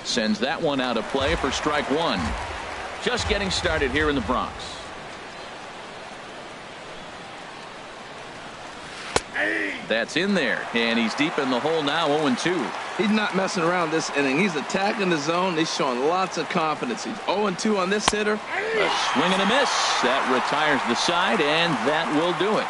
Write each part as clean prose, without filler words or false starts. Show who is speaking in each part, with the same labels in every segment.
Speaker 1: Sends that one out of play for strike one. Just getting started here in the Bronx. That's in there, and he's deep in the hole now, 0-2.
Speaker 2: He's not messing around this inning. He's attacking the zone. He's showing lots of confidence. He's 0-2 on this hitter.
Speaker 1: A swing and a miss. That retires the side, and that will do it.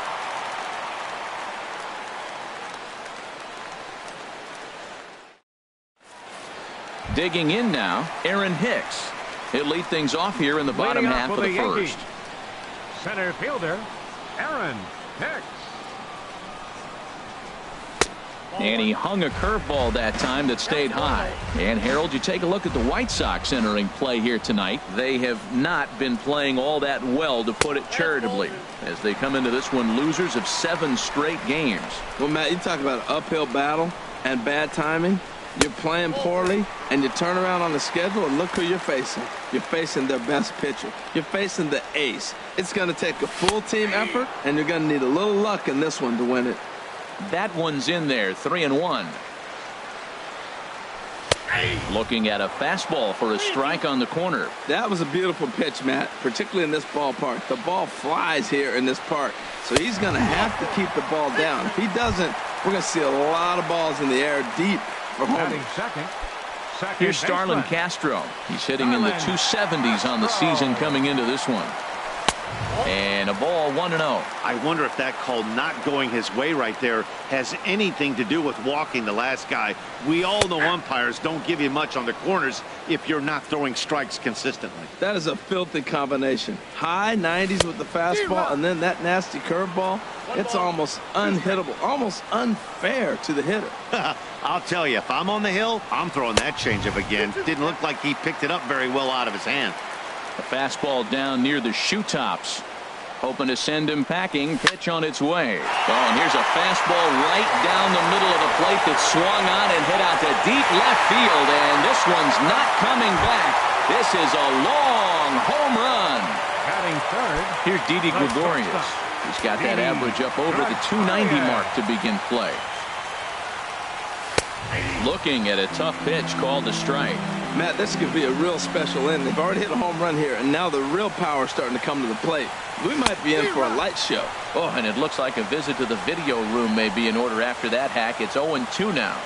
Speaker 1: Digging in now, Aaron Hicks. He'll lead things off here in the bottom half of the first.
Speaker 3: Center fielder, Aaron Hicks.
Speaker 1: And he hung a curveball that time that stayed high. And Harold, you take a look at the White Sox entering play here tonight. They have not been playing all that well, to put it charitably, as they come into this one losers of 7 straight games.
Speaker 2: Well, Matt, you talk about an uphill battle and bad timing. You're playing poorly, and you turn around on the schedule and look who you're facing. You're facing their best pitcher. You're facing the ace. It's going to take a full team effort, and you're going to need a little luck in this one to win it.
Speaker 1: That one's in there, 3-1. Looking at a fastball for a strike on the corner.
Speaker 2: That was a beautiful pitch, Matt, particularly in this ballpark. The ball flies here in this park, so he's going to have to keep the ball down. If he doesn't, we're going to see a lot of balls in the air deep for home.
Speaker 1: Here's Starlin Castro. He's hitting in the 270s on the season coming into this one. And a ball, 1-0.
Speaker 4: I wonder if that call not going his way right there has anything to do with walking the last guy. We all know umpires don't give you much on the corners if you're not throwing strikes consistently.
Speaker 2: That is a filthy combination. High 90s with the fastball, and then that nasty curveball. It's almost unhittable, almost unfair to the hitter.
Speaker 4: I'll tell you, if I'm on the hill, I'm throwing that changeup again. Didn't look like he picked it up very well out of his hand.
Speaker 1: A fastball down near the shoe tops. Hoping to send him packing. Pitch on its way. Oh, and here's a fastball right down the middle of the plate that swung on and hit out to deep left field. And this one's not coming back. This is a long home run.
Speaker 3: Batting third.
Speaker 1: Here's Didi Gregorius. He's got that average up over the 290 mark to begin play. Looking at a tough pitch called a strike.
Speaker 2: Matt, this could be a real special inning. They've already hit a home run here, and now the real power is starting to come to the plate. We might be in for a light show.
Speaker 1: Oh, and it looks like a visit to the video room may be in order after that hack. It's 0-2 now.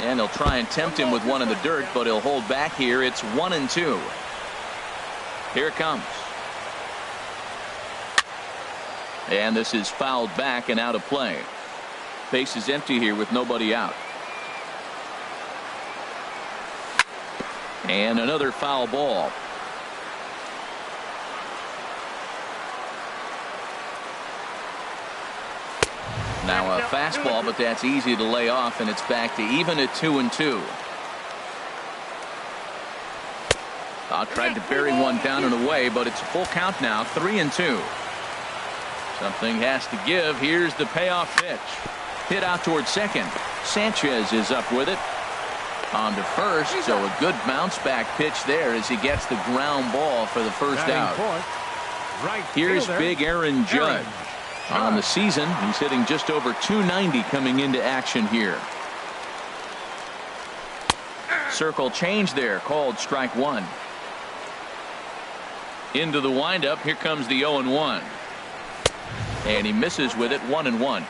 Speaker 1: And they'll try and tempt him with one in the dirt, but he'll hold back here. It's 1-2. Here it comes. And this is fouled back and out of play. Base is empty here with nobody out. And another foul ball. Now a fastball, but that's easy to lay off, and it's back to even at 2-2. Tried to bury one down and away, but it's a full count now, 3-2. Something has to give. Here's the payoff pitch. Hit out towards second. Sanchez is up with it. On to first, so a good bounce back pitch there as he gets the ground ball for the first out. Here's big Aaron Judge. On the season, he's hitting just over 290 coming into action here. Circle change there, called strike one. Into the windup, here comes the 0-1. And he misses with it, 1-1.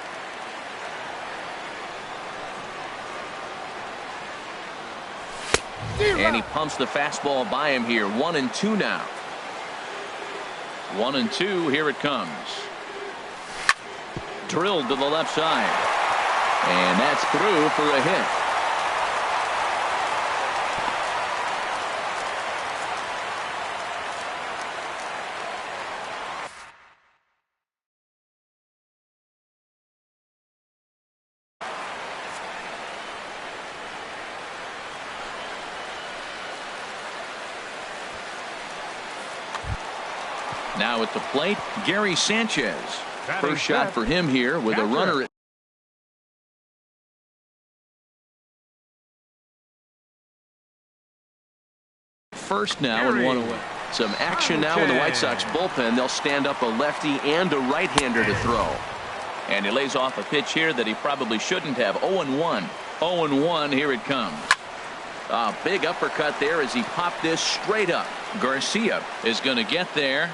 Speaker 1: And he pumps the fastball by him here. 1-2 now. 1-2. Here it comes. Drilled to the left side. And that's through for a hit. Now at the plate, Gary Sanchez. First shot for him here with a runner at first now and 1 away. Some action now in the White Sox bullpen. They'll stand up a lefty and a right-hander to throw. And he lays off a pitch here that he probably shouldn't have. 0-1. 0-1. Here it comes. A big uppercut there as he popped this straight up. Garcia is going to get there.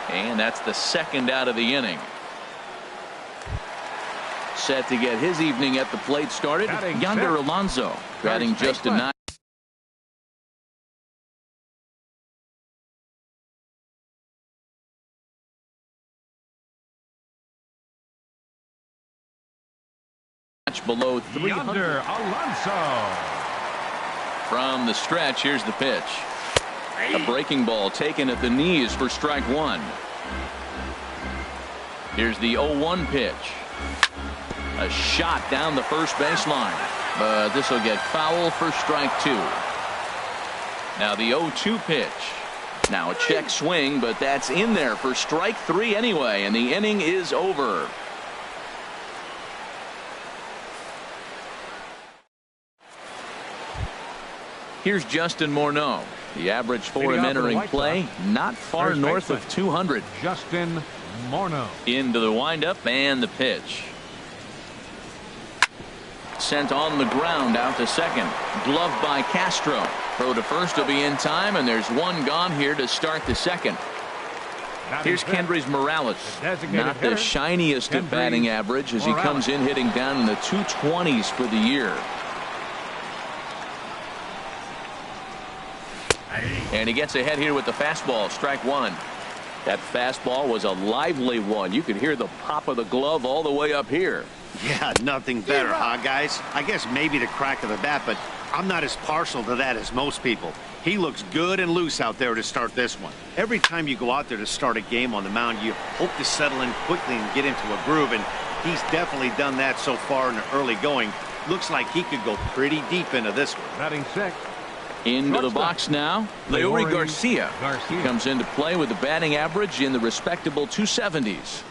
Speaker 1: And that's the second out of the inning. Set to get his evening at the plate started. Yonder Alonso batting just a 9. Below 300.
Speaker 3: Alonso.
Speaker 1: From the stretch, here's the pitch. A breaking ball taken at the knees for strike one. Here's the 0-1 pitch. A shot down the first baseline, but this will get foul for strike two. Now the 0-2 pitch. Now a check swing, but that's in there for strike three anyway, and the inning is over. Here's Justin Morneau. The average for him entering play, not far north of 200.
Speaker 3: Justin Morneau.
Speaker 1: Into the windup and the pitch. Sent on the ground out to second. Gloved by Castro. Throw to first will be in time, and there's one gone here to start the second. Here's Kendrys Morales. Not the shiniest of batting average as he comes in hitting down in the 220s for the year. And he gets ahead here with the fastball, strike one. That fastball was a lively one. You could hear the pop of the glove all the way up here.
Speaker 4: Yeah, nothing better, huh, guys? I guess maybe the crack of the bat, but I'm not as partial to that as most people. He looks good and loose out there to start this one. Every time you go out there to start a game on the mound, you hope to settle in quickly and get into a groove, and he's definitely done that so far in the early going. Looks like he could go pretty deep into this one.
Speaker 3: Batting six.
Speaker 1: Into the box now, Leury Garcia. He comes into play with a batting average in the respectable 270s.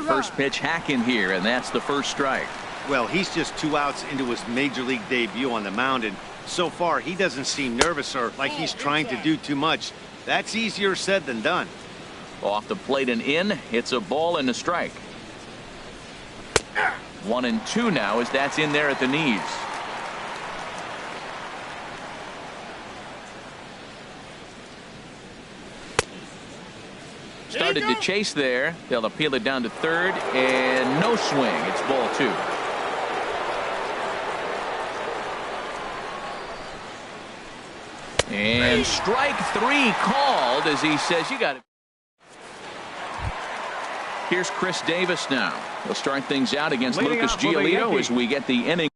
Speaker 1: First pitch hack in here, and that's the first strike.
Speaker 4: Well, he's just 2 outs into his major league debut on the mound, and so far he doesn't seem nervous or like he's trying to do too much. That's easier said than done.
Speaker 1: Off the plate and in. It's a ball and a strike. 1-2 now as that's in there at the knees. Started to chase there. They'll appeal it down to third, and no swing. It's ball two. And strike three called as he says, you got it. Here's Chris Davis now. He'll start things out against Lucas Giolito as we get the inning.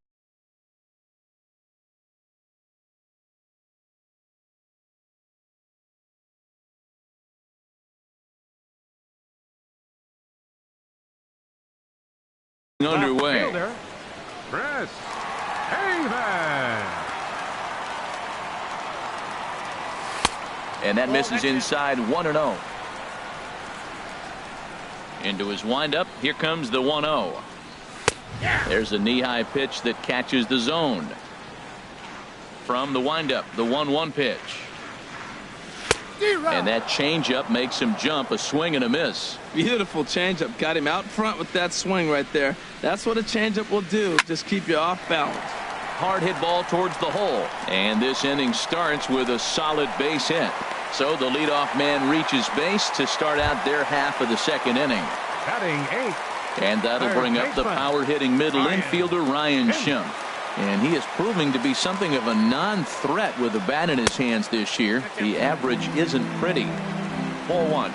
Speaker 1: Underway.
Speaker 3: Chris Davis.
Speaker 1: And that misses inside 1-0. Into his windup. Here comes the 1-0. There's a knee-high pitch that catches the zone. From the windup, the 1-1 pitch. And that changeup makes him jump. A swing and a miss.
Speaker 2: Beautiful changeup. Got him out front with that swing right there. That's what a changeup will do. Just keep you off balance.
Speaker 1: Hard hit ball towards the hole. And this inning starts with a solid base hit. So the leadoff man reaches base to start out their half of the second inning.
Speaker 3: Batting eighth.
Speaker 1: And that'll bring up the power hitting middle infielder Ryan Schimpf. And he is proving to be something of a non-threat with the bat in his hands this year. The average isn't pretty. 4-1.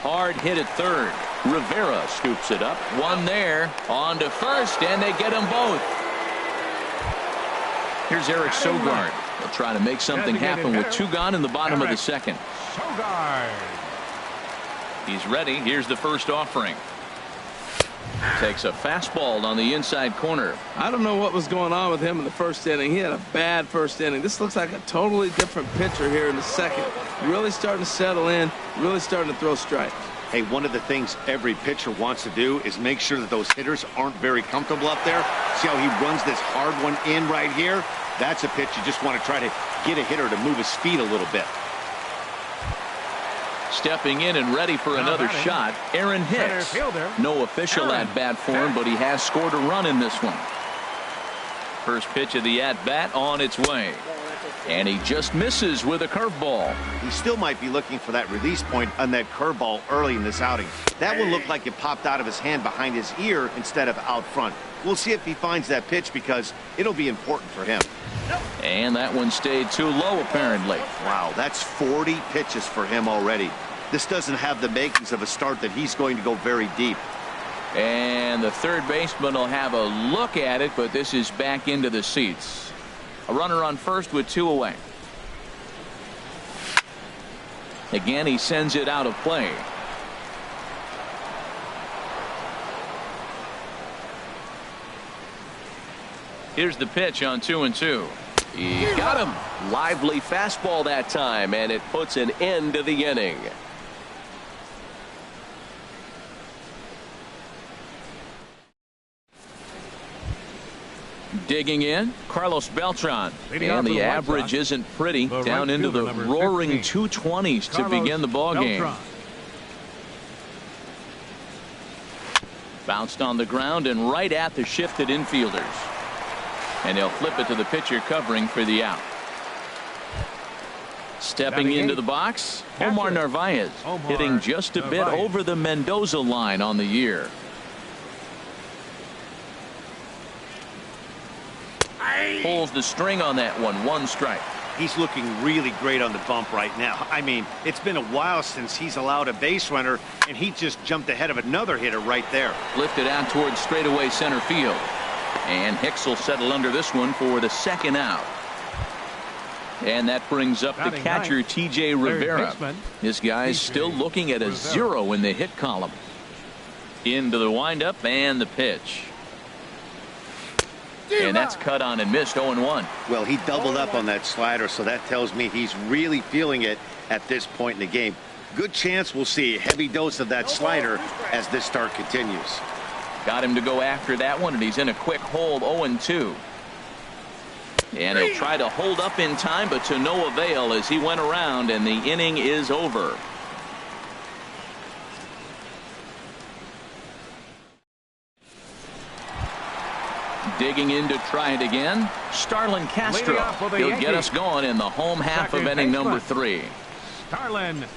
Speaker 1: Hard hit at third. Rivera scoops it up. One there. On to first, and they get them both. Here's Eric Sogard. They'll try to make something happen with two gone in the bottom of the second.
Speaker 3: Sogard.
Speaker 1: He's ready. Here's the first offering. Takes a fastball on the inside corner.
Speaker 2: I don't know what was going on with him in the first inning. He had a bad first inning. This looks like a totally different pitcher here in the second. Really starting to settle in, really starting to throw strikes.
Speaker 4: Hey, one of the things every pitcher wants to do is make sure that those hitters aren't very comfortable up there. See how he runs this hard one in right here? That's a pitch you just want to try to get a hitter to move his feet a little bit.
Speaker 1: Stepping in and ready for another shot, Aaron Hicks. No official at-bat for him, but he has scored a run in this one. First pitch of the at-bat on its way. And he just misses with a curveball.
Speaker 4: He still might be looking for that release point on that curveball early in this outing. That one looked like it popped out of his hand behind his ear instead of out front. We'll see if he finds that pitch because it'll be important for him.
Speaker 1: And that one stayed too low, apparently.
Speaker 4: Wow, that's 40 pitches for him already. This doesn't have the makings of a start that he's going to go very deep.
Speaker 1: And the third baseman will have a look at it, but this is back into the seats. A runner on first with 2 away. Again, he sends it out of play. Here's the pitch on 2-2. He got him. Lively fastball that time, and it puts an end to the inning. Digging in, Carlos Beltran. And the average isn't pretty. Down into the roaring 220s to begin the ball game. Bounced on the ground and right at the shifted infielders. And they'll flip it to the pitcher covering for the out. Stepping into the box, Omar Narvaez, hitting just a bit over the Mendoza line on the year. Pulls the string on that one. 1 strike.
Speaker 4: He's looking really great on the bump right now. I mean, it's been a while since he's allowed a base runner, and he just jumped ahead of another hitter right there.
Speaker 1: Lifted out towards straightaway center field. And Hicks will settle under this one for the second out. And that brings up the catcher, T.J. Rivera. This guy's still looking at a 0 in the hit column. Into the windup and the pitch. And that's cut on and missed. 0-1.
Speaker 4: Well, he doubled up on that slider, so that tells me he's really feeling it at this point in the game. Good chance we'll see a heavy dose of that slider as this start continues.
Speaker 1: Got him to go after that one, and he's in a quick hole. 0-2. And he'll try to hold up in time, but to no avail as he went around, and the inning is over. Digging in to try it again, Starlin Castro. He'll get us going in the home half of inning number 3.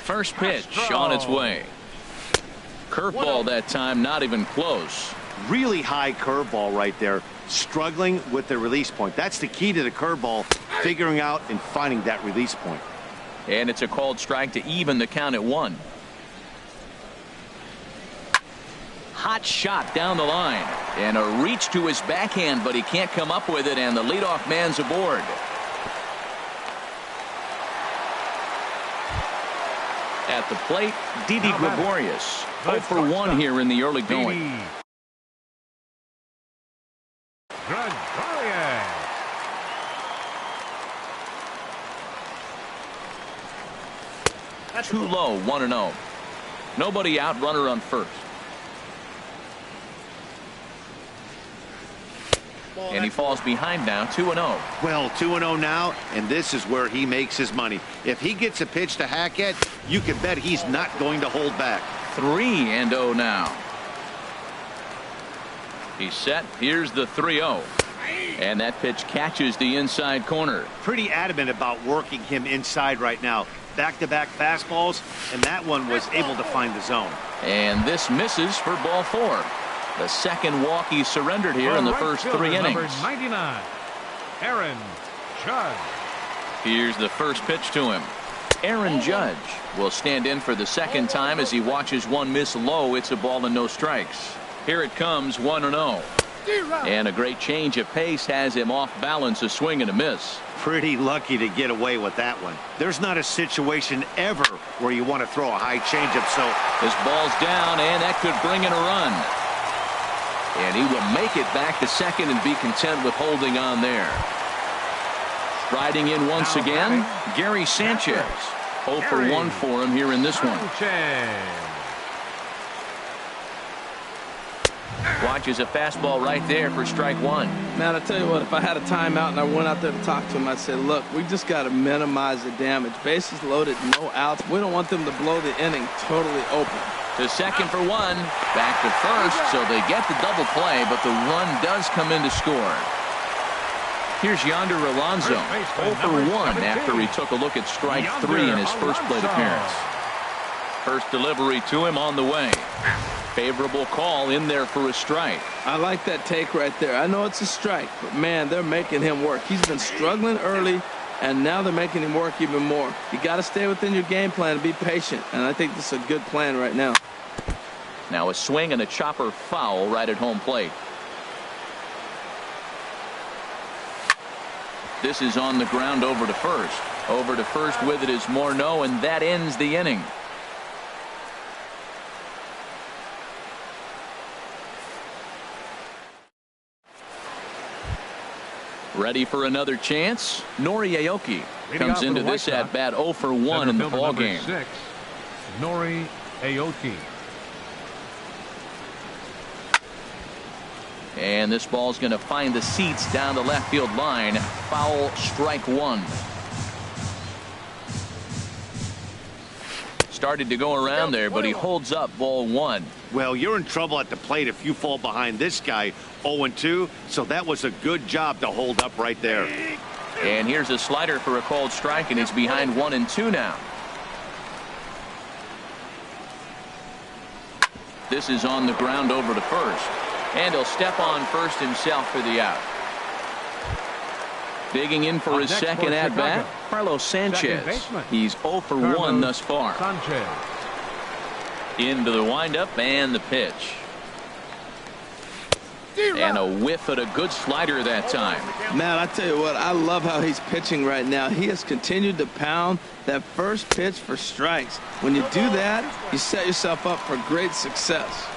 Speaker 1: First pitch on its way. Curveball that time, not even close.
Speaker 4: Really high curveball right there. Struggling with the release point. That's the key to the curveball, figuring out and finding that release point.
Speaker 1: And it's a called strike to even the count at 1. Hot shot down the line, and a reach to his backhand, but he can't come up with it, and the leadoff man's aboard. At the plate, Didi Gregorius. 0 for 1 here in the early going. Too low, 1-0. Nobody out, runner on first. And he falls behind now, 2-0.
Speaker 4: Well, 2-0 now, and this is where he makes his money. If he gets a pitch to hack at, you can bet he's not going to hold back.
Speaker 1: 3-0 now. He's set. Here's the 3-0. And that pitch catches the inside corner.
Speaker 4: Pretty adamant about working him inside right now. Back-to-back fastballs, and that one was able to find the zone.
Speaker 1: And this misses for ball 4. The second walk he surrendered here in the first 3 innings.
Speaker 3: Number 99, Aaron Judge.
Speaker 1: Here's the first pitch to him. Aaron Judge will stand in for the second time as he watches one miss low. It's a ball and no strikes. Here it comes, 1-0. And a great change of pace has him off balance, a swing and a miss.
Speaker 4: Pretty lucky to get away with that one. There's not a situation ever where you want to throw a high changeup, so
Speaker 1: this ball's down, and that could bring in a run. And he will make it back to second and be content with holding on there. Striding in once again, Gary Sanchez. 0 for 1 for him here in this one. Watches a fastball right there for strike one.
Speaker 2: Man, I tell you what, if I had a timeout and I went out there to talk to him, I'd say, look, we just got to minimize the damage. Bases loaded, no outs. We don't want them to blow the inning totally open.
Speaker 1: To second for one. Back to first, so they get the double play, but the run does come in to score. Here's Yonder Alonso, 0 for 1 after he took a look at strike 3 in his first plate appearance. First delivery to him on the way. Favorable call in there for a strike.
Speaker 2: I like that take right there. I know it's a strike, but man, they're making him work. He's been struggling early, and now they're making him work even more. You got to stay within your game plan and be patient, and I think this is a good plan right now.
Speaker 1: Now a swing and a chopper foul right at home plate. This is on the ground over to first. Over to first with it is Morneau, and that ends the inning. Ready for another chance? Nori Aoki comes into this at bat 0 for 1 in the ball game.
Speaker 3: 6, Nori Aoki.
Speaker 1: And this ball's going to find the seats down the left field line. Foul, strike one. Started to go around there, but he holds up ball one.
Speaker 4: Well, you're in trouble at the plate if you fall behind this guy 0-2, so that was a good job to hold up right there.
Speaker 1: And here's a slider for a called strike, and he's behind 1-2 now. This is on the ground over to first. And he'll step on first himself for the out. Digging in for his second at bat, Carlos Sanchez. He's 0 for 1 thus far.
Speaker 3: Sanchez.
Speaker 1: Into the windup and the pitch. And a whiff at a good slider that time.
Speaker 2: Man, I tell you what, I love how he's pitching right now. He has continued to pound that first pitch for strikes. When you do that, you set yourself up for great success.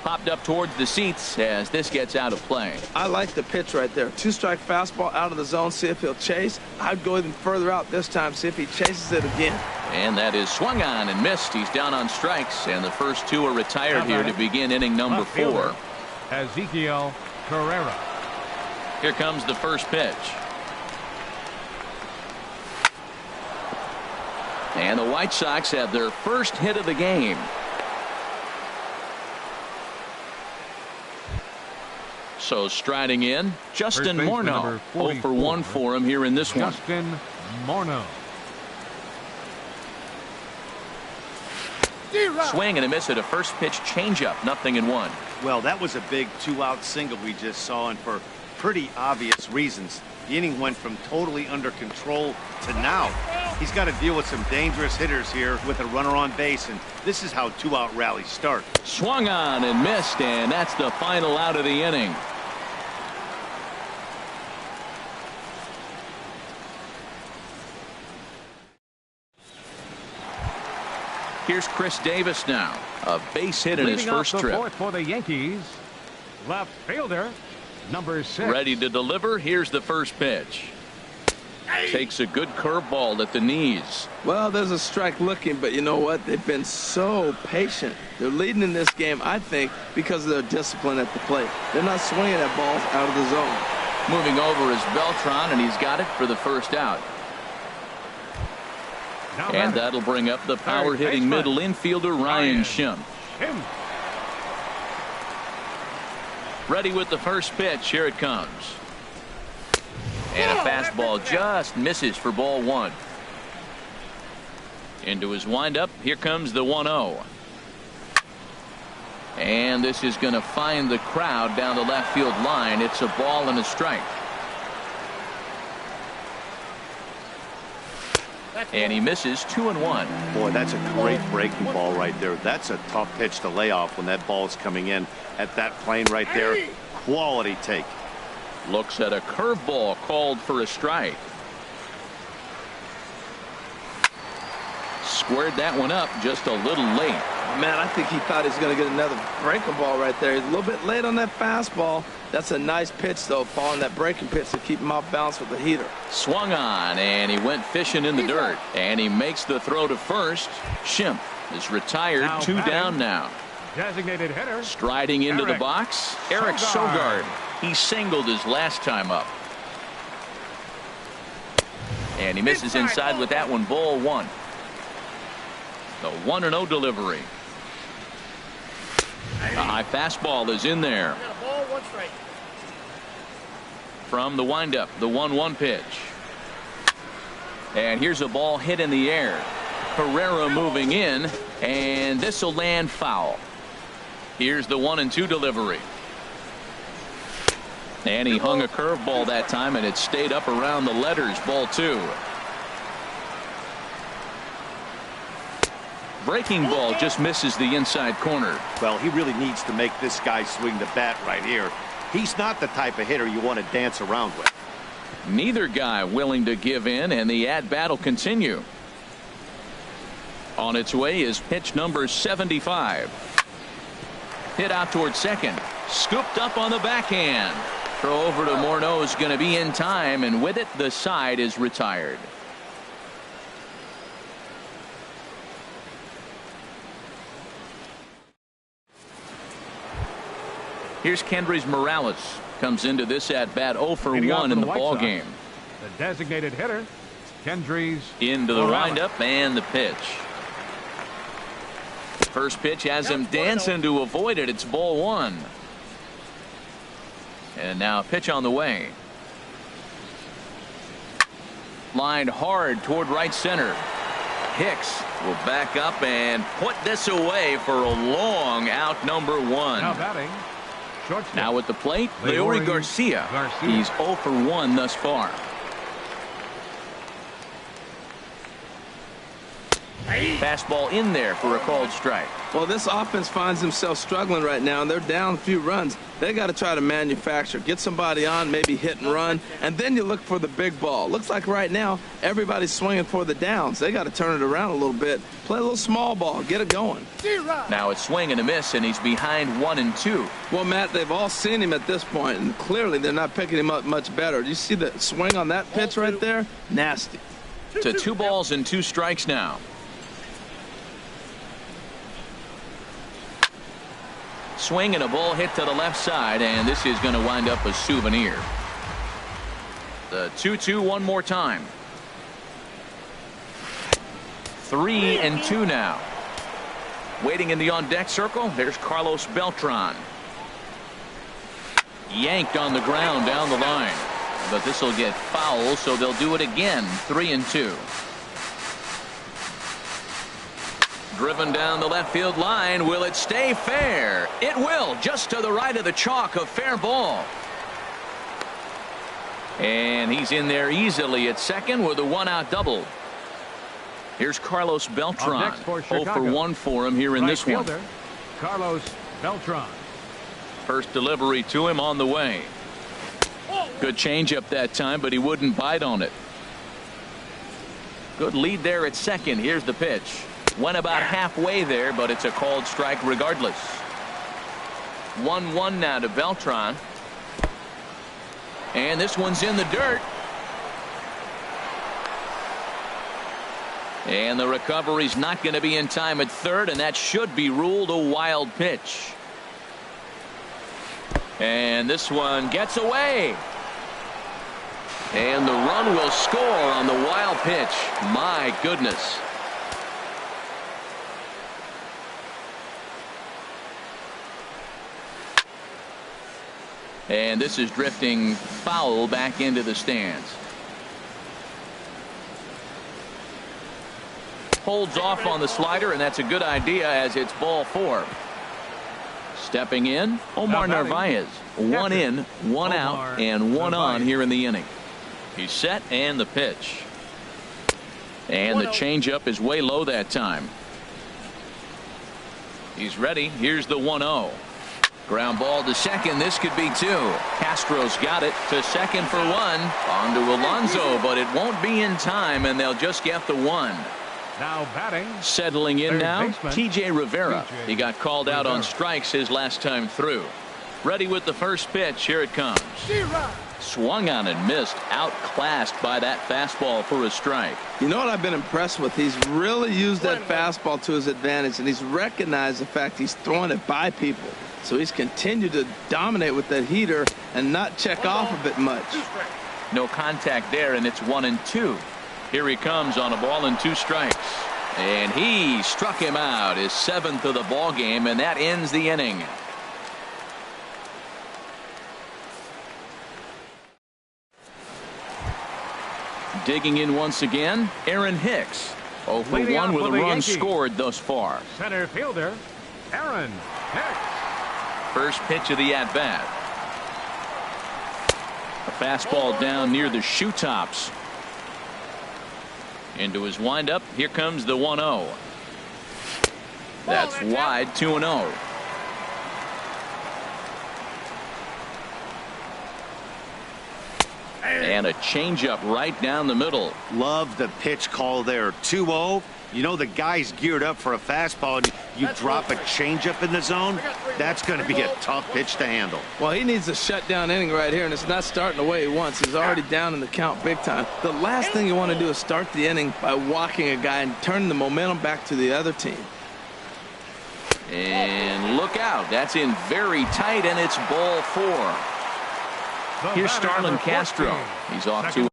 Speaker 1: Popped up towards the seats as this gets out of play.
Speaker 2: I like the pitch right there. 2-strike fastball out of the zone. See if he'll chase. I'd go even further out this time. See if he chases it again.
Speaker 1: And that is swung on and missed. He's down on strikes, and the first two are retired here to begin inning number 4.
Speaker 3: Ezekiel Carrera.
Speaker 1: Here comes the first pitch. And the White Sox have their first hit of the game. So striding in, Justin Morneau. 0 for 1 for him here in this one.
Speaker 3: Justin Morneau.
Speaker 1: Swing and a miss at a first pitch changeup. 0-1.
Speaker 4: Well, that was a big 2-out single we just saw, and for pretty obvious reasons. The inning went from totally under control to now. He's got to deal with some dangerous hitters here with a runner on base, and this is how 2-out rallies start.
Speaker 1: Swung on and missed, and that's the final out of the inning. Here's Chris Davis now. A base hit in his first trip.
Speaker 3: Fourth for the Yankees. Left fielder, number 6.
Speaker 1: Ready to deliver. Here's the first pitch. Takes a good curveball at the knees.
Speaker 2: Well, there's a strike looking, but you know what? They've been so patient. They're leading in this game, I think, because of their discipline at the plate. They're not swinging at balls out of the zone.
Speaker 1: Moving over is Beltran, and he's got it for the first out. And that'll bring up the power-hitting middle infielder, Ryan Schimpf. Ready with the first pitch. Here it comes. And a fastball just misses for ball 1. Into his windup. Here comes the 1-0. And this is going to find the crowd down the left field line. It's a ball and a strike. And he misses 2-1.
Speaker 4: Boy, that's a great breaking ball right there. That's a tough pitch to lay off when that ball is coming in at that plane right there. Quality take.
Speaker 1: Looks at a curveball called for a strike. Squared that one up just a little late.
Speaker 2: Man, I think he thought he was going to get another breaking ball right there. He's a little bit late on that fastball, That's a nice pitch, though, Paul, and that breaking pitch to keep him off balance with the heater.
Speaker 1: Swung on, and he went fishing in the dirt. And he makes the throw to first. Schimpf is retired.
Speaker 3: Now
Speaker 1: 2
Speaker 3: batting.
Speaker 1: down now.
Speaker 3: Designated hitter.
Speaker 1: Striding into the box, Eric Sogard. He singled his last time up. And he misses inside with that one. Ball 1. The 1-0 delivery. A high fastball is in there. From the windup, the 1-1 pitch. And here's a ball hit in the air. Herrera moving in, and this will land foul. Here's the 1-2 delivery. And he hung a curveball that time, and it stayed up around the letters. Ball 2. Breaking ball just misses the inside corner.
Speaker 4: Well, he really needs to make this guy swing the bat right here. He's not the type of hitter you want to dance around with.
Speaker 1: Neither guy willing to give in, and the at-bat will continue. On its way is pitch number 75. Hit out towards second. Scooped up on the backhand. Throw over to Morneau is going to be in time, and with it, the side is retired. Here's Kendrys Morales. Comes into this at-bat 0 for 1 in the ball game.
Speaker 3: The designated hitter, Kendrys
Speaker 1: Into the
Speaker 3: Morales.
Speaker 1: windup and the pitch. First pitch has him dancing to avoid it. It's ball 1. And now a pitch on the way. Lined hard toward right center. Hicks will back up and put this away for a long out. Number 1.
Speaker 3: Now batting. Shortstop.
Speaker 1: Now at the plate,
Speaker 3: Leori
Speaker 1: Leori Garcia.
Speaker 3: Garcia.
Speaker 1: He's 0 for 1 thus far. Fastball in there for a called strike.
Speaker 2: Well, this offense finds himself struggling right now, and they're down a few runs. They got to try to manufacture, get somebody on, maybe hit and run, and then you look for the big ball. Looks like right now everybody's swinging for the downs. They got to turn it around a little bit, play a little small ball, get it going.
Speaker 1: Now it's swing and a miss, and he's behind 1-2.
Speaker 2: Well, Matt, they've all seen him at this point, and clearly they're not picking him up much better. Do you see the swing on that pitch right there? Nasty.
Speaker 1: To 2 balls and 2 strikes now. Swing and a ball hit to the left side, and this is going to wind up a souvenir. The 2-2 one more time. 3-2 now. Waiting in the on-deck circle, there's Carlos Beltran. Yanked on the ground down the line. But this will get foul, so they'll do it again. 3-2. Driven down the left field line. Will it stay fair? It will. Just to the right of the chalk. A fair ball. And he's in there easily at second with a 1-out double. Here's Carlos Beltran. 0 for 1 for him here in this one.
Speaker 3: Carlos Beltran.
Speaker 1: First delivery to him on the way. Good changeup that time, but he wouldn't bite on it. Good lead there at second. Here's the pitch. Went about halfway there, but it's a called strike regardless. 1-1 now to Beltran. And this one's in the dirt. And the recovery's not going to be in time at third, and that should be ruled a wild pitch. And this one gets away. And the run will score on the wild pitch. My goodness. And this is drifting foul back into the stands. Holds off on the slider, and that's a good idea as it's ball 4. Stepping in, Omar Narvaez. 1 in, 1 out, and 1 on here in the inning. He's set, and the pitch. And the changeup is way low that time. He's ready. Here's the 1-0. Ground ball to second. This could be 2. Castro's got it to second for 1. On to Alonso, but it won't be in time, and they'll just get the 1.
Speaker 3: Now batting.
Speaker 1: Settling in now,
Speaker 3: baseman,
Speaker 1: TJ Rivera.
Speaker 3: TJ
Speaker 1: He got called out on strikes his last time through. Ready with the first pitch. Here it comes. Swung on and missed. Outclassed by that fastball for a strike.
Speaker 2: You know what I've been impressed with? He's really used that fastball to his advantage, and he's recognized the fact he's throwing it by people. So he's continued to dominate with that heater and not check off of it much.
Speaker 1: No contact there, and it's 1-2. Here he comes on a ball and 2 strikes. And he struck him out, his 7th of the ball game, and that ends the inning. Digging in once again, Aaron Hicks. 0 for 1 with a run scored thus far.
Speaker 3: Center fielder, Aaron Hicks.
Speaker 1: First pitch of the at-bat. A fastball down near the shoe tops. Into his windup. Here comes the 1-0. That's wide, 2-0. And a changeup right down the middle.
Speaker 4: Love the pitch call there. 2-0. You know the guy's geared up for a fastball, and you drop a changeup in the zone. That's going to be a tough pitch to handle.
Speaker 2: Well, he needs a shutdown inning right here, and it's not starting the way he wants. He's already down in the count big time. The last thing you want to do is start the inning by walking a guy and turning the momentum back to the other team.
Speaker 1: And look out. That's in very tight, and it's ball 4. Here's Starlin Castro. He's off to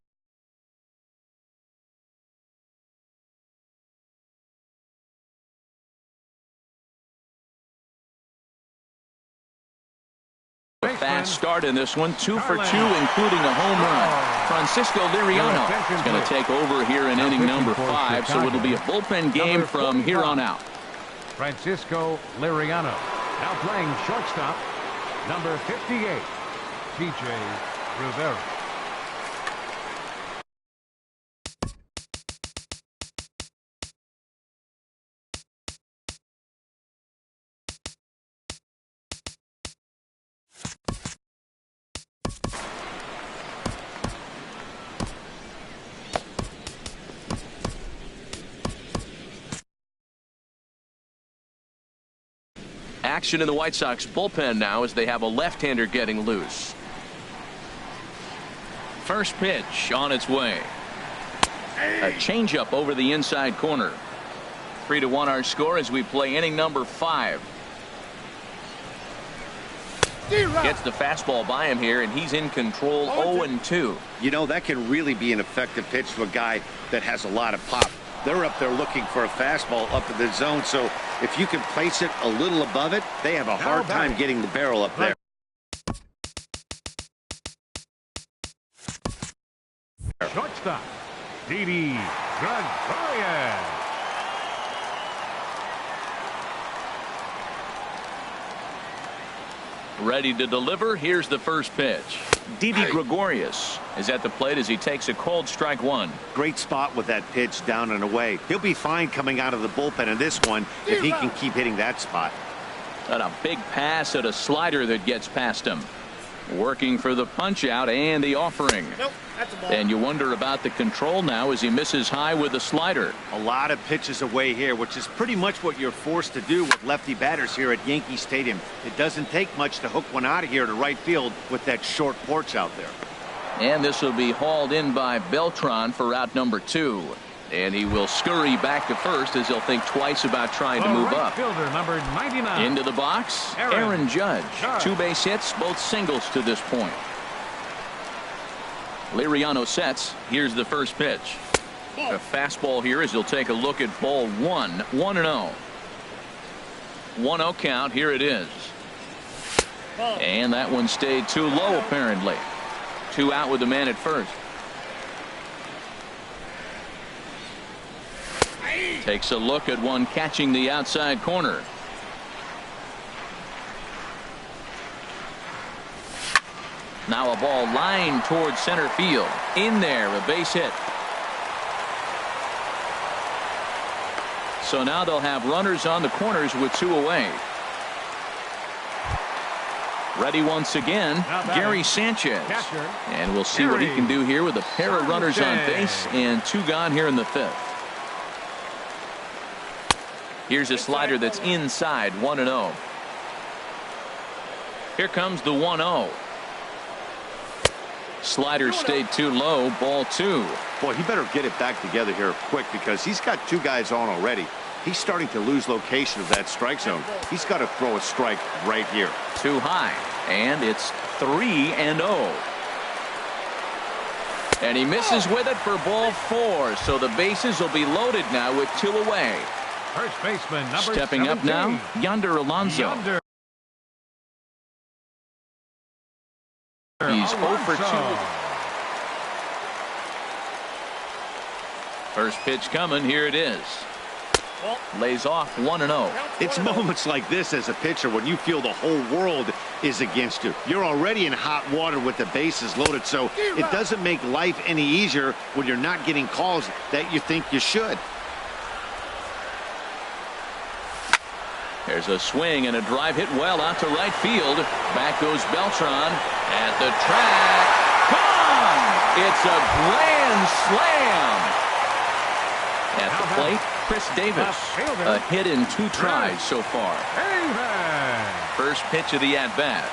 Speaker 1: a fast start in this one. 2 for 2, including a home run. Francisco Liriano is going to take over here in inning number 5, so it'll be a bullpen game from here on out.
Speaker 3: Francisco Liriano now playing shortstop, number 58, TJ Rivera.
Speaker 1: Action in the White Sox bullpen now as they have a left-hander getting loose. First pitch on its way. A changeup over the inside corner. 3-1 our score as we play inning number 5. Gets the fastball by him here, and he's in control. 0-2.
Speaker 4: You know, that can really be an effective pitch to a guy that has a lot of pop. They're up there looking for a fastball up in the zone, so if you can place it a little above it, they have a hard time getting the barrel up there.
Speaker 3: Shortstop, Didi Gregorius.
Speaker 1: Ready to deliver. Here's the first pitch. Didi Gregorius is at the plate as he takes a cold strike 1.
Speaker 4: Great spot with that pitch down and away. He'll be fine coming out of the bullpen in this one if he can keep hitting that spot.
Speaker 1: And a big pass at a slider that gets past him. Working for the punch out and the offering.
Speaker 5: Nope, that's a ball.
Speaker 1: And you wonder about the control now as he misses high with the slider.
Speaker 4: A lot of pitches away here, which is pretty much what you're forced to do with lefty batters here at Yankee Stadium. It doesn't take much to hook one out of here to right field with that short porch out there.
Speaker 1: And this will be hauled in by Beltran for out number 2. And he will scurry back to first as he'll think twice about trying to move up.
Speaker 3: Fielder, number 99.
Speaker 1: Into the box, Aaron Judge. 2 base hits, both singles to this point. Liriano sets. Here's the first pitch. A fastball here as he'll take a look at ball 1. 1-0. 1-0 count. Here it is. And that one stayed too low apparently. 2 out with the man at first. Takes a look at one catching the outside corner. Now a ball lined towards center field. In there, a base hit. So now they'll have runners on the corners with 2 away. Ready once again, Gary Sanchez. And we'll see what he can do here with a pair of runners on base and 2 gone here in the 5th. Here's a slider that's inside. 1-0. Here comes the 1-0. Slider stayed too low. Ball 2.
Speaker 4: Boy, he better get it back together here quick because he's got 2 guys on already. He's starting to lose location of that strike zone. He's got to throw a strike right here.
Speaker 1: Too high. And it's 3-0. And he misses with it for ball 4. So the bases will be loaded now with 2 away.
Speaker 3: First baseman, number
Speaker 1: Stepping
Speaker 3: 17.
Speaker 1: up now, Yonder Alonso.
Speaker 3: Yonder.
Speaker 1: He's 0 for 2. First pitch coming. Here it is. Lays off 1-0.
Speaker 4: It's moments like this as a pitcher when you feel the whole world is against you. You're already in hot water with the bases loaded, so it doesn't make life any easier when you're not getting calls that you think you should.
Speaker 1: There's a swing and a drive hit well out to right field. Back goes Beltran at the track. Gone! It's a grand slam. At the plate, Chris Davis. A hit in 2 tries so far. First pitch of the at-bat.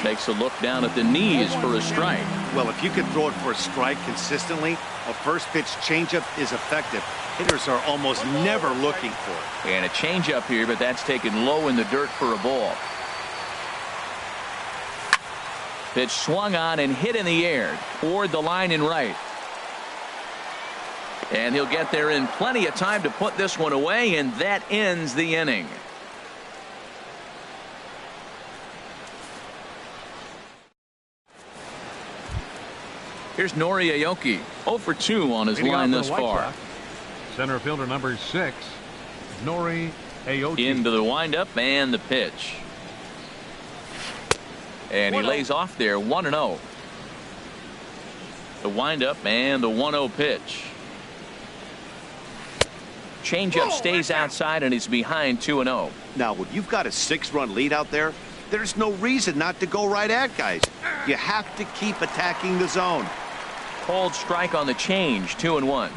Speaker 1: Makes a look down at the knees for a strike.
Speaker 4: Well, if you can throw it for a strike consistently, a first pitch changeup is effective. Hitters are almost never looking for it.
Speaker 1: And a changeup here, but that's taken low in the dirt for a ball. Pitch swung on and hit in the air toward the line and right. And he'll get there in plenty of time to put this one away, and that ends the inning. Here's Nori Aoki, 0 for 2 on his line thus far.
Speaker 3: Center fielder number 6, Nori Aoki.
Speaker 1: Into the windup and the pitch. And he lays off there, 1-0. The windup and the 1-0 pitch. Changeup stays outside and he's behind 2-0.
Speaker 4: Now, when you've got a 6-run lead out there, there's no reason not to go right at guys. You have to keep attacking the zone.
Speaker 1: Called strike on the change, 2-1.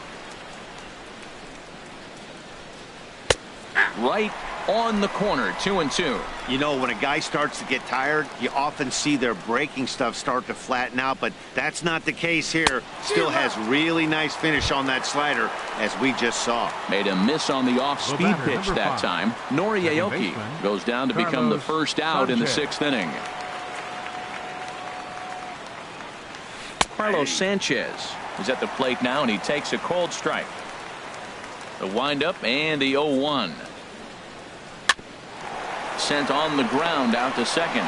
Speaker 1: Right on the corner, 2-2.
Speaker 4: You know, when a guy starts to get tired, you often see their breaking stuff start to flatten out, but that's not the case here. Still has really nice finish on that slider, as we just saw.
Speaker 1: Made a miss on the off-speed pitch that time. Nori Aoki goes down to become the first out in the 6th inning. Carlos Sanchez is at the plate now, and he takes a called strike. The windup and the 0-1. Sent on the ground out to second.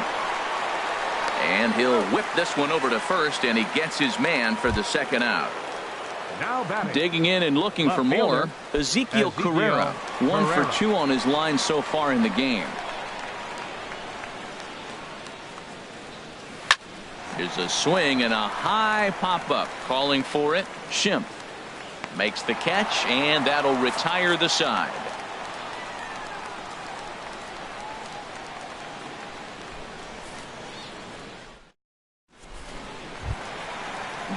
Speaker 1: And he'll whip this one over to first, and he gets his man for the second out.
Speaker 3: Now batting.
Speaker 1: Digging in and looking for more, Ezekiel Carrera, 1 for 2 on his line so far in the game. Here's a swing and a high pop-up. Calling for it, Schimpf. Makes the catch, and that'll retire the side.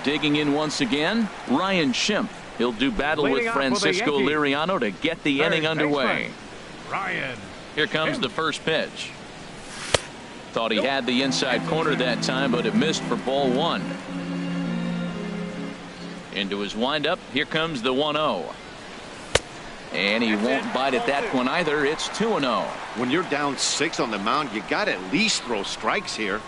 Speaker 1: Digging in once again, Ryan Schimpf. He'll do battle with Francisco Liriano to get the inning underway.
Speaker 3: Ryan.
Speaker 1: Here comes the first pitch. Thought he had the inside corner that time, but it missed for ball 1. Into his windup. Here comes the 1-0. And he won't bite at that one either. It's 2-0.
Speaker 4: When you're down 6 on the mound, you got to at least throw strikes here.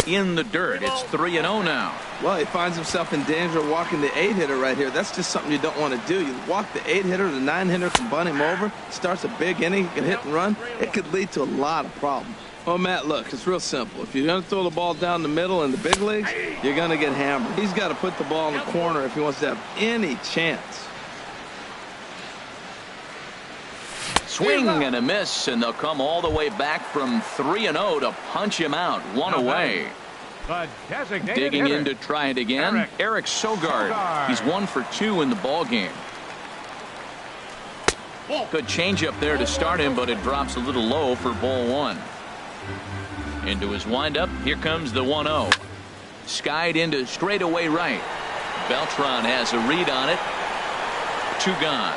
Speaker 1: In the dirt. It's 3-0 now.
Speaker 2: Well, he finds himself in danger of walking the 8-hitter right here. That's just something you don't want to do. You walk the 8-hitter, the 9-hitter can bunt him over, starts a big inning, he can hit and run. It could lead to a lot of problems. Well, Matt, look, it's real simple. If you're going to throw the ball down the middle in the big leagues, you're going to get hammered. He's got to put the ball in the corner if he wants to have any chance.
Speaker 1: Swing and a miss, and they'll come all the way back from 3-0 to punch him out. 1 away. Digging in to try it again, Eric Sogard. He's 1 for 2 in the ball game. Good changeup there to start him, but it drops a little low for ball 1. Into his windup. Here comes the 1-0. Skied into straightaway right. Beltran has a read on it. 2 gone.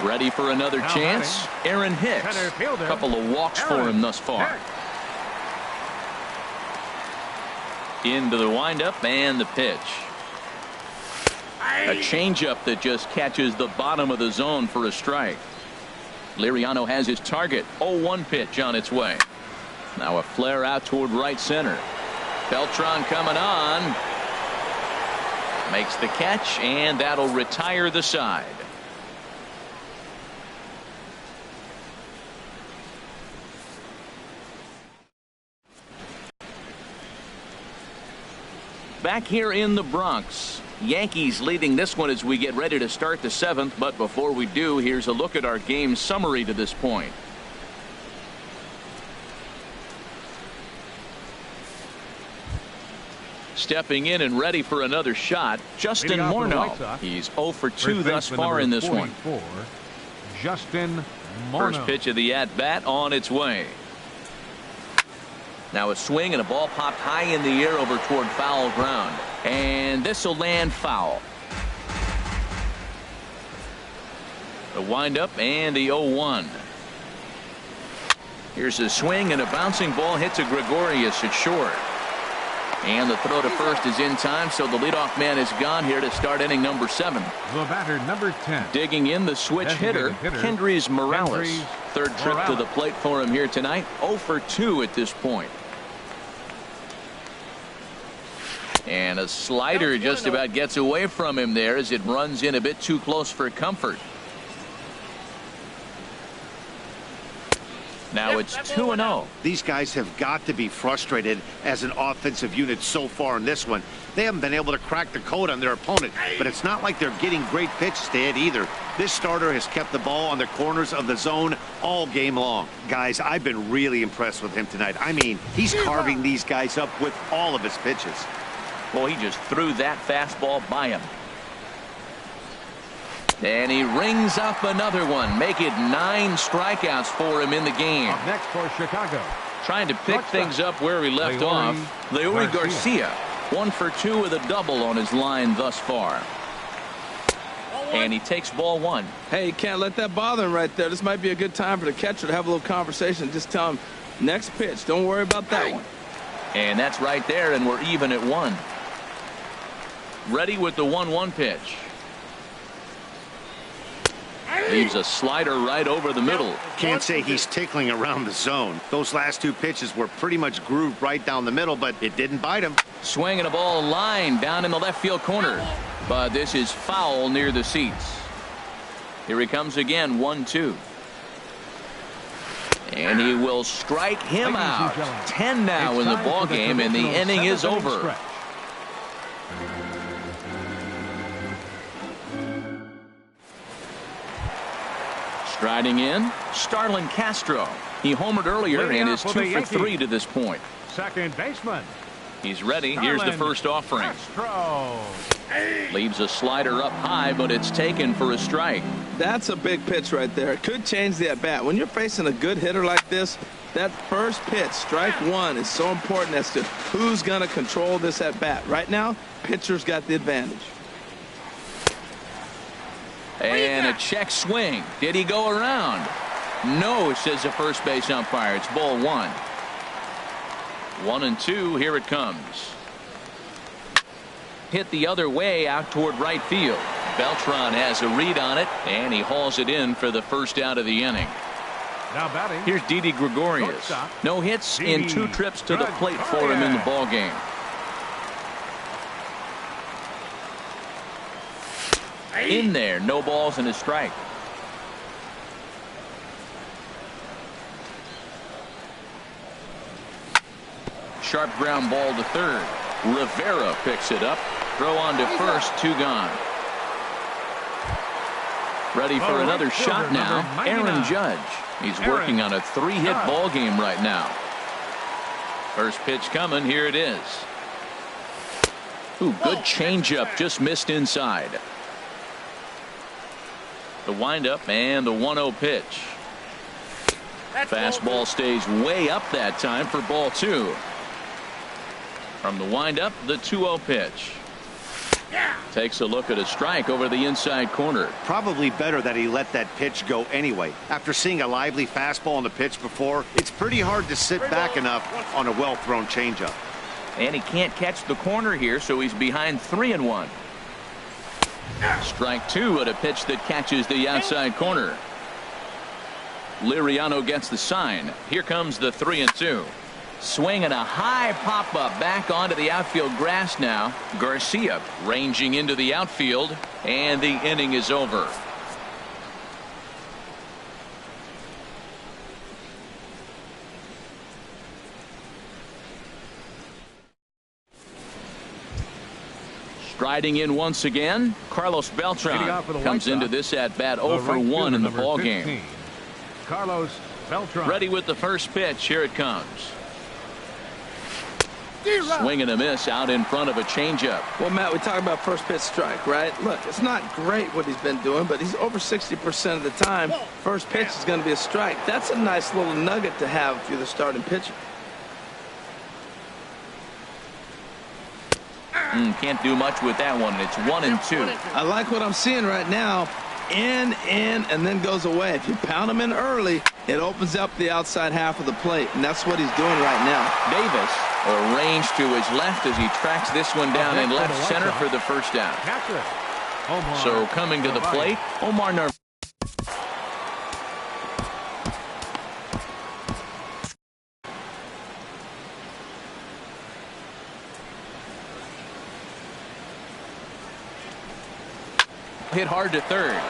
Speaker 1: Ready for another
Speaker 3: Now
Speaker 1: chance. Aaron Hicks.
Speaker 3: Center fielder,
Speaker 1: A couple of walks for
Speaker 3: Aaron
Speaker 1: him thus far.
Speaker 3: Hicks.
Speaker 1: Into the windup and the pitch. A changeup that just catches the bottom of the zone for a strike. Liriano has his target. 0-1 pitch on its way. Now a flare out toward right center. Beltran coming on. Makes the catch, and that'll retire the side. Back here in the Bronx, Yankees leading this one as we get ready to start the 7th. But before we do, here's a look at our game summary to this point. Stepping in and ready for another shot, Justin Morneau. He's 0 for 2 thus far in this one.
Speaker 3: Justin Morneau.
Speaker 1: First pitch of the at-bat on its way. Now a swing and a ball popped high in the air over toward foul ground. And this will land foul. The windup and the 0-1. Here's a swing and a bouncing ball hits a Gregorius at short. And the throw to first is in time, so the leadoff man is gone here to start inning number 7.
Speaker 3: The batter, number 10.
Speaker 1: Digging in, the switch hitter, Kendrys Morales. Third trip to the plate for him here tonight. 0 for 2 at this point. And a slider just about gets away from him there as it runs in a bit too close for comfort. Now it's 2-0.
Speaker 4: These guys have got to be frustrated as an offensive unit so far in this one. They haven't been able to crack the code on their opponent, but it's not like they're getting great pitches to hit either. This starter has kept the ball on the corners of the zone all game long. Guys, I've been really impressed with him tonight. I mean, he's carving these guys up with all of his pitches.
Speaker 1: Well, he just threw that fastball by him. And he rings up another one. Make it 9 strikeouts for him in the game.
Speaker 3: Up next for Chicago.
Speaker 1: Trying to pick things up where he left off. Leury Garcia. 1 for 2 with a double on his line thus far. And he takes ball 1.
Speaker 2: Hey, you can't let that bother him right there. This might be a good time for the catcher to have a little conversation. Just tell him, next pitch. Don't worry about that one.
Speaker 1: And that's right there, and we're even at 1. Ready with the 1-1 pitch. Leaves a slider right over the middle.
Speaker 4: Can't say he's tickling around the zone. Those last 2 pitches were pretty much grooved right down the middle, but it didn't bite him.
Speaker 1: Swinging a ball line down in the left field corner. But this is foul near the seats. Here he comes again, 1-2. And he will strike him out. 10 now in the ball game, and the inning is over. Striding in, Starlin Castro. He homered earlier and is 2 for 3 to this point.
Speaker 3: Second baseman.
Speaker 1: He's ready. Here's the first offering.
Speaker 3: Castro.
Speaker 1: Leaves a slider up high, but it's taken for a strike.
Speaker 2: That's a big pitch right there. It could change the at-bat. When you're facing a good hitter like this, that first pitch, strike 1, is so important as to who's going to control this at-bat. Right now, pitcher's got the advantage.
Speaker 1: And a check swing. Did he go around? No, says the first base umpire. It's ball 1. 1-2. Here it comes. Hit the other way out toward right field. Beltran has a read on it, and he hauls it in for the first out of the inning.
Speaker 3: Now batting.
Speaker 1: Here's Didi Gregorius. No hits in 2 trips to the plate for him in the ball game. In there, no balls and a strike. Sharp ground ball to third. Rivera picks it up. Throw on to first, 2 gone. Ready for another shot now. Aaron Judge. He's working on a 3-hit ball game right now. First pitch coming. Here it is. Ooh, good changeup. Just missed inside. The windup and the 1-0 pitch. Fastball stays way up that time for ball 2. From the windup, the 2-0 pitch. Takes a look at a strike over the inside corner.
Speaker 4: Probably better that he let that pitch go anyway. After seeing a lively fastball on the pitch before, it's pretty hard to sit back enough on a well-thrown changeup.
Speaker 1: And he can't catch the corner here, so he's behind 3-1. Strike two at a pitch that catches the outside corner. Liriano gets the sign. Here comes the 3-2. Swinging a high pop-up back onto the outfield grass now. Garcia ranging into the outfield, and the inning is over. Striding in once again, Carlos Beltran comes into this at-bat 0 for 1 in the ball game.
Speaker 3: Carlos Beltran.
Speaker 1: Ready with the first pitch. Here it comes. Swing and a miss out in front of a changeup.
Speaker 2: Well, Matt, we talk about first pitch strike, right? Look, it's not great what he's been doing, but he's over 60% of the time. First pitch is going to be a strike. That's a nice little nugget to have if you're the starting pitcher.
Speaker 1: Can't do much with that one. It's 1-2.
Speaker 2: I like what I'm seeing right now. In, and then goes away. If you pound him in early, it opens up the outside half of the plate, and that's what he's doing right now.
Speaker 1: Davis arranged to his left as he tracks this one down in left center for the first down. So coming to the plate, Omar Narvaez. Hit hard to third,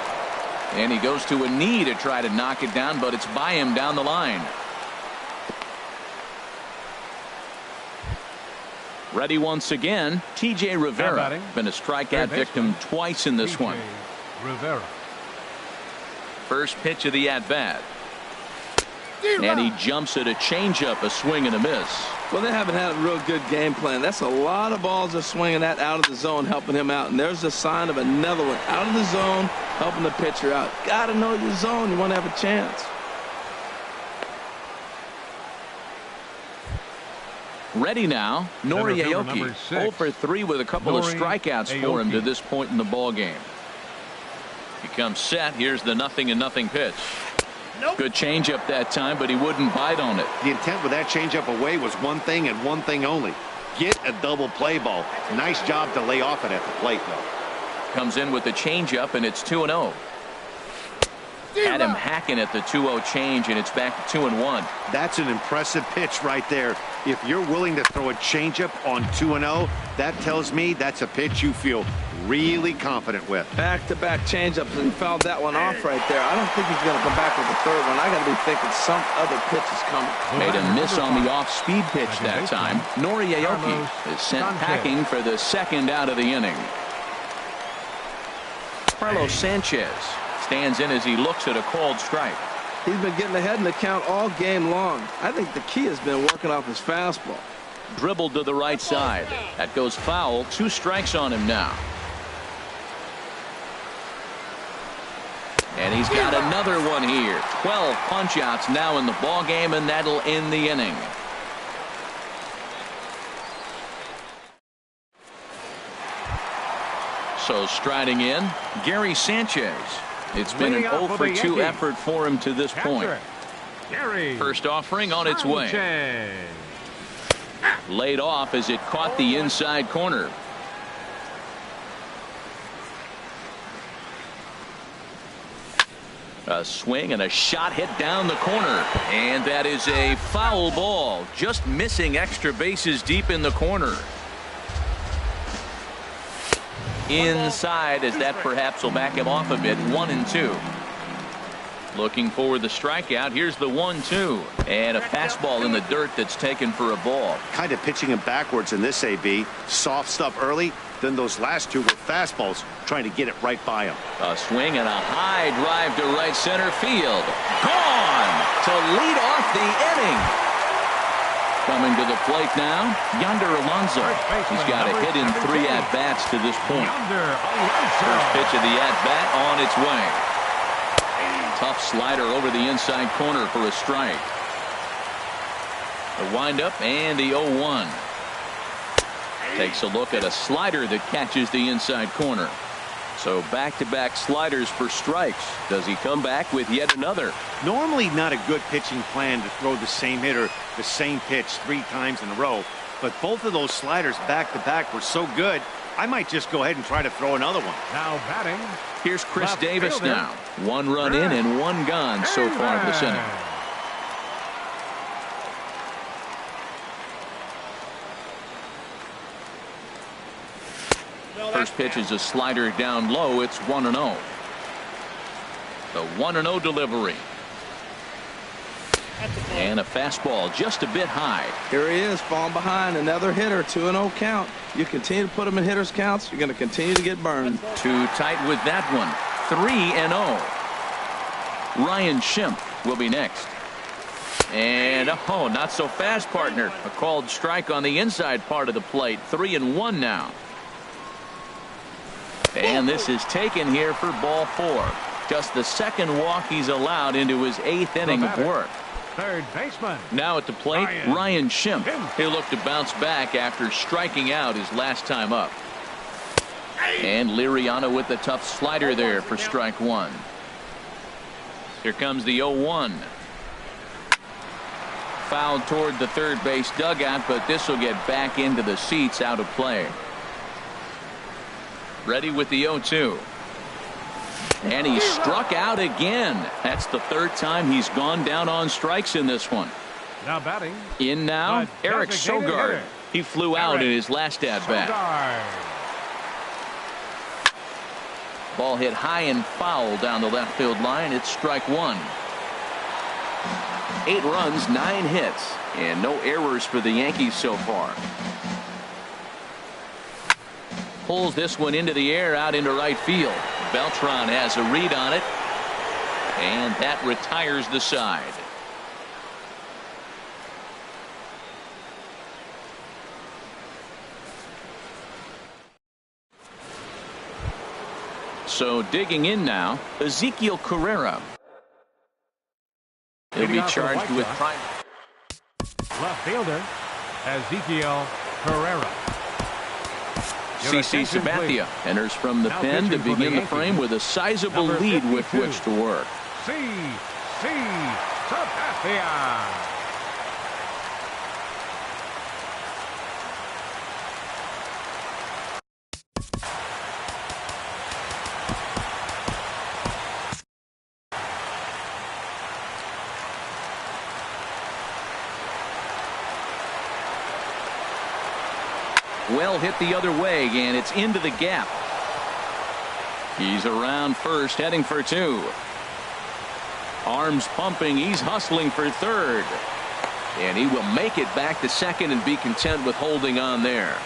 Speaker 1: and he goes to a knee to try to knock it down, but it's by him down the line. Ready once again, T.J. Rivera. Been a strikeout victim twice in this one.
Speaker 3: Rivera.
Speaker 1: First pitch of the at-bat. And he jumps at a changeup, a swing and a miss.
Speaker 2: Well, they haven't had a real good game plan. That's a lot of balls they're swinging at out of the zone, helping him out. And there's a sign of another one out of the zone, helping the pitcher out. Got to know your zone. You want to have a chance.
Speaker 1: Ready now, Nori Aoki, 0 for 3 with a couple of strikeouts for him to this point in the ball game. He comes set. Here's the 0-0 pitch. Good changeup that time, but he wouldn't bite on it.
Speaker 4: The intent with that changeup away was one thing and one thing only. Get a double play ball. Nice job to lay off it at the plate, though.
Speaker 1: Comes in with the changeup, and it's 2-0. Had him hacking at the 2-0 change, and it's back to 2-1.
Speaker 4: That's an impressive pitch right there. If you're willing to throw a changeup on 2-0, that tells me that's a pitch you feel really confident with.
Speaker 2: Back-to-back changeups, and he fouled that one off right there. I don't think he's going to come back with the third one. I got to be thinking some other pitch is coming.
Speaker 1: Made a miss on the off-speed pitch that time. Nori Aoki is sent packing for the second out of the inning. Carlos Sanchez stands in as he looks at a called strike.
Speaker 2: He's been getting ahead in the count all game long. I think the key has been working off his fastball.
Speaker 1: Dribbled to the right side. That goes foul. 2 strikes on him now. And he's got another one here. 12 punch-outs now in the ball game, and that'll end the inning. So striding in, Gary Sanchez. It's been an 0 for 2 effort for him to this point. First offering on its way. Laid off as it caught the inside corner. A swing and a shot hit down the corner. And that is a foul ball. Just missing extra bases deep in the corner. Inside, as that perhaps will back him off a bit. 1-2. Looking for the strikeout. Here's the 1-2. And a fastball in the dirt that's taken for a ball.
Speaker 4: Kind of pitching him backwards in this AB. Soft stuff early. Then those last two were fastballs, trying to get it right by him.
Speaker 1: A swing and a high drive to right center field. Gone to lead off the inning. Coming to the plate now, Yonder Alonso. He's got a hit in 3 at-bats to this point. First pitch of the at-bat on its way. Tough slider over the inside corner for a strike. The windup and the 0-1. Takes a look at a slider that catches the inside corner.
Speaker 5: So back-to-back sliders for strikes. Does he come back with yet another?
Speaker 4: Normally not a good pitching plan to throw the same hitter the same pitch 3 times in a row, but both of those sliders back-to-back were so good, I might just go ahead and try to throw another one.
Speaker 3: Now batting.
Speaker 1: Here's Chris
Speaker 3: Left
Speaker 1: Davis
Speaker 3: fielder.
Speaker 1: now. 1 run in and 1 gone so far this inning. First pitch is a slider down low. It's 1-0. The 1-0 delivery. And a fastball just a bit high.
Speaker 2: Here he is, falling behind. Another hitter, 2-0 count. You continue to put him in hitters' counts, you're going to continue to get burned.
Speaker 1: Too tight with that one. 3-0. Ryan Schimpf will be next. And, oh, not so fast, partner. A called strike on the inside part of the plate. 3-1 now. And this is taken here for ball 4. Just the second walk he's allowed into his 8th inning of work.
Speaker 3: Third baseman.
Speaker 1: Now at the plate, Ryan Schimpf. He'll look to bounce back after striking out his last time up. And Liriano with the tough slider there for strike 1. Here comes the 0-1. Fouled toward the third base dugout, but this will get back into the seats, out of play. Ready with the 0-2. And he struck out again. That's the 3rd time he's gone down on strikes in this one.
Speaker 3: Now batting.
Speaker 1: In now,
Speaker 3: The
Speaker 1: Eric
Speaker 3: designated
Speaker 1: Sogard.
Speaker 3: hitter.
Speaker 1: He flew out in his last at-bat. Ball hit high and foul down the left field line. It's strike 1. 8 runs, 9 hits, and no errors for the Yankees so far. Pulls this one into the air out into right field. Beltran has a read on it, and that retires the side. So digging in now, Ezekiel Carrera. He'll be charged with prime.
Speaker 3: Left fielder, Ezekiel Carrera.
Speaker 1: CC Sabathia enters from the pen to begin the frame with a sizable lead with which to work.
Speaker 3: CC Sabathia.
Speaker 1: Well hit the other way, and it's into the gap. He's around first, heading for 2. Arms pumping, he's hustling for 3rd. And he will make it back to 2nd and be content with holding on there.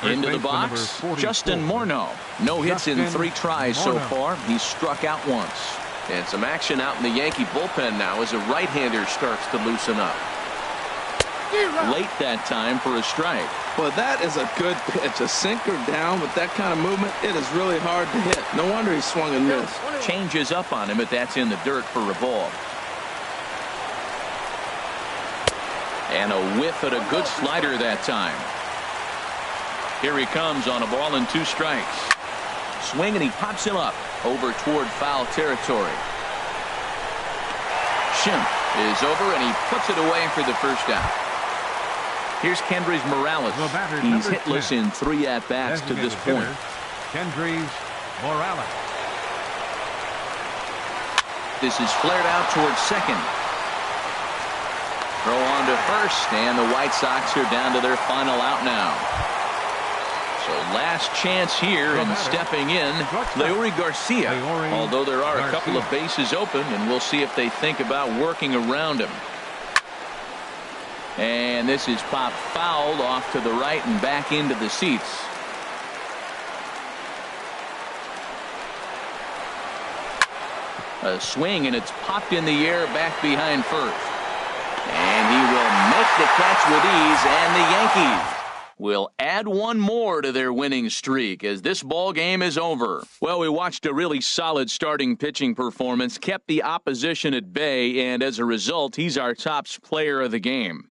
Speaker 1: Into the box, Justin Morneau. No hits in 3 tries so far. He's struck out once. And some action out in the Yankee bullpen now as a right-hander starts to loosen up. Late that time for a strike.
Speaker 2: Well, that is a good pitch. A sinker down with that kind of movement, it is really hard to hit. No wonder he swung and missed.
Speaker 1: Changes up on him, but that's in the dirt for a ball. And a whiff at a good slider that time. Here he comes on a ball and 2 strikes. Swing, and he pops him up over toward foul territory. Schimpf is over, and he puts it away for the first out. Here's Kendrys Morales. He's hitless in 3 at-bats to this point.
Speaker 3: Kendrys Morales.
Speaker 1: This is flared out towards 2nd. Throw on to 1st, and the White Sox are down to their final out now. So last chance here, and stepping in, Leury Garcia. Although there are a couple of bases open, and we'll see if they think about working around him. And this is popped fouled off to the right and back into the seats. A swing, and it's popped in the air back behind first. And he will make the catch with ease, and the Yankees will add 1 more to their winning streak as this ball game is over. Well, we watched a really solid starting pitching performance, kept the opposition at bay, and as a result, he's our top player of the game.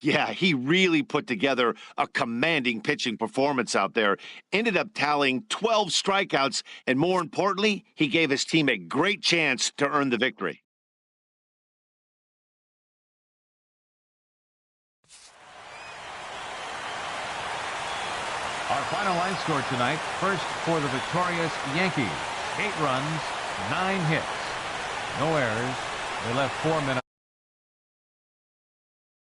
Speaker 4: Yeah, he really put together a commanding pitching performance out there. Ended up tallying 12 strikeouts, and more importantly, he gave his team a great chance to earn the victory.
Speaker 3: Our final line score tonight, first for the victorious Yankees. 8 runs, 9 hits. No errors. They left 4 men